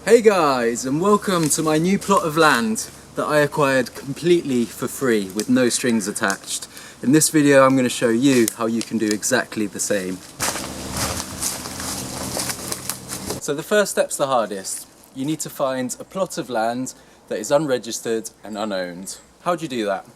Hey guys, and welcome to my new plot of land that I acquired completely for free with no strings attached. In this video I'm going to show you how you can do exactly the same. So the first step's the hardest. You need to find a plot of land that is unregistered and unowned. How do you do that?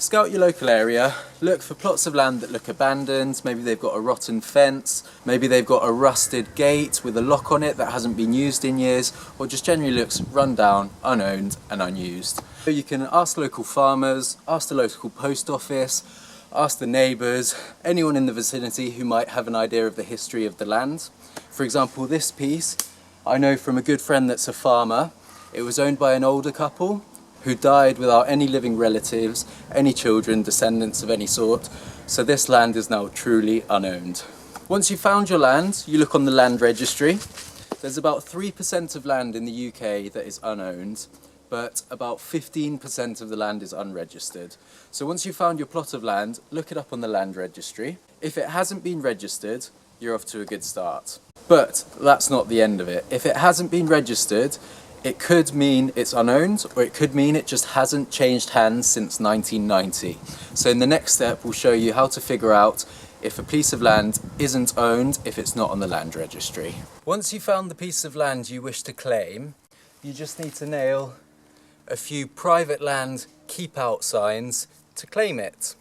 Scout your local area, look for plots of land that look abandoned, maybe they've got a rotten fence, maybe they've got a rusted gate with a lock on it that hasn't been used in years, or just generally looks run down, unowned and unused. So you can ask local farmers, ask the local post office, ask the neighbours, anyone in the vicinity who might have an idea of the history of the land. For example, this piece, I know from a good friend that's a farmer. It was owned by an older couple who died without any living relatives, any children, descendants of any sort, so this land is now truly unowned. Once you've found your land, you look on the land registry. There's about 3% of land in the UK that is unowned, but about 15% of the land is unregistered. So once you've found your plot of land, look it up on the land registry. If it hasn't been registered, you're off to a good start. But that's not the end of it. If it hasn't been registered, it could mean it's unowned, or it could mean it just hasn't changed hands since 1990. So in the next step, we'll show you how to figure out if a piece of land isn't owned if it's not on the land registry. Once you've found the piece of land you wish to claim, you just need to nail a few private land keep out signs to claim it.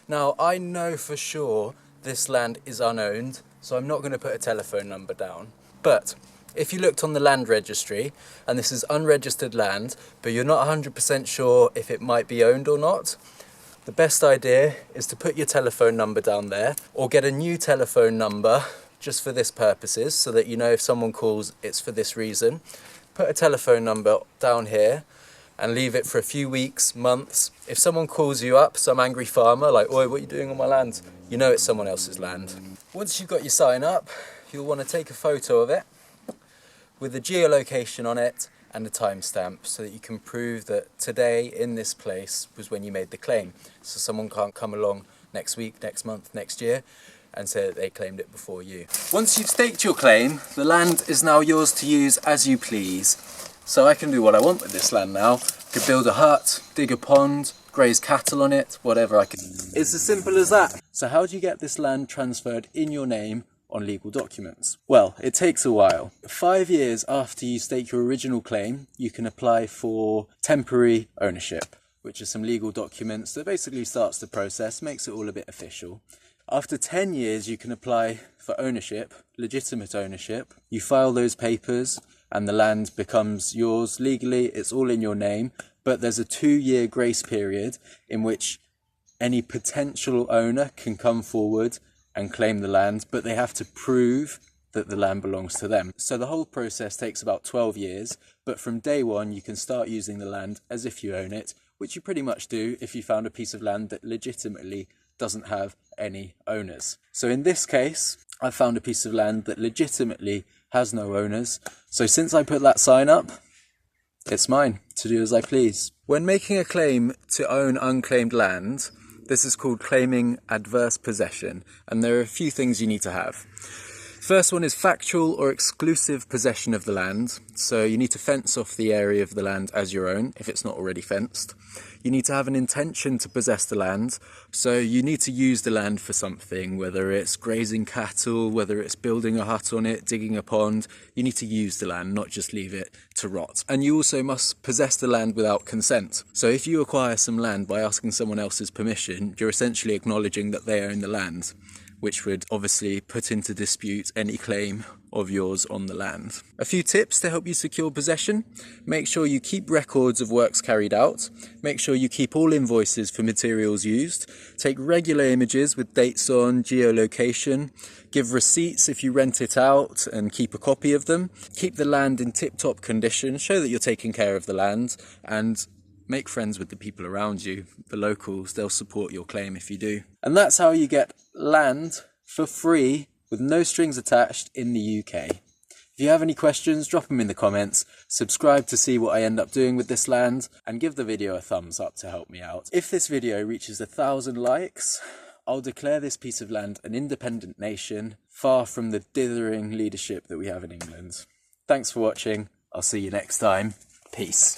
Now, I know for sure this land is unowned, so I'm not going to put a telephone number down. But if you looked on the land registry and this is unregistered land, but you're not 100% sure if it might be owned or not, the best idea is to put your telephone number down there, or get a new telephone number just for this purposes, so that you know if someone calls, it's for this reason. Put a telephone number down here and leave it for a few weeks, months. If someone calls you up, some angry farmer, like, "Oi, what are you doing on my land?" you know it's someone else's land. Once you've got your sign up, you'll want to take a photo of it with a geolocation on it and a timestamp, so that you can prove that today in this place was when you made the claim. So someone can't come along next week, next month, next year and say that they claimed it before you. Once you've staked your claim, the land is now yours to use as you please. So I can do what I want with this land now. I could build a hut, dig a pond, graze cattle on it, whatever I could. It's as simple as that. So how do you get this land transferred in your name on legal documents? Well, it takes a while. 5 years after you stake your original claim, you can apply for temporary ownership, which is some legal documents that basically starts the process, makes it all a bit official. After 10 years, you can apply for ownership, legitimate ownership. You file those papers and the land becomes yours legally. It's all in your name, but there's a 2-year grace period in which any potential owner can come forward and claim the land, but they have to prove that the land belongs to them. So the whole process takes about 12 years, but from day one you can start using the land as if you own it, which you pretty much do if you found a piece of land that legitimately doesn't have any owners. So in this case, I found a piece of land that legitimately has no owners, so since I put that sign up, it's mine to do as I please. When making a claim to own unclaimed land, this is called claiming adverse possession, and there are a few things you need to have. First one is factual or exclusive possession of the land. So you need to fence off the area of the land as your own if it's not already fenced. You need to have an intention to possess the land. So you need to use the land for something, whether it's grazing cattle, whether it's building a hut on it, digging a pond. You need to use the land, not just leave it to rot. And you also must possess the land without consent. So if you acquire some land by asking someone else's permission, you're essentially acknowledging that they own the land, which would obviously put into dispute any claim of yours on the land. A few tips to help you secure possession: make sure you keep records of works carried out, make sure you keep all invoices for materials used, take regular images with dates on, geolocation, give receipts if you rent it out and keep a copy of them, keep the land in tip-top condition, show that you're taking care of the land, and make friends with the people around you, the locals. They'll support your claim if you do. And that's how you get land for free with no strings attached in the UK. If you have any questions, drop them in the comments, subscribe to see what I end up doing with this land, and give the video a thumbs up to help me out. If this video reaches 1,000 likes, I'll declare this piece of land an independent nation, far from the dithering leadership that we have in England. Thanks for watching. I'll see you next time. Peace.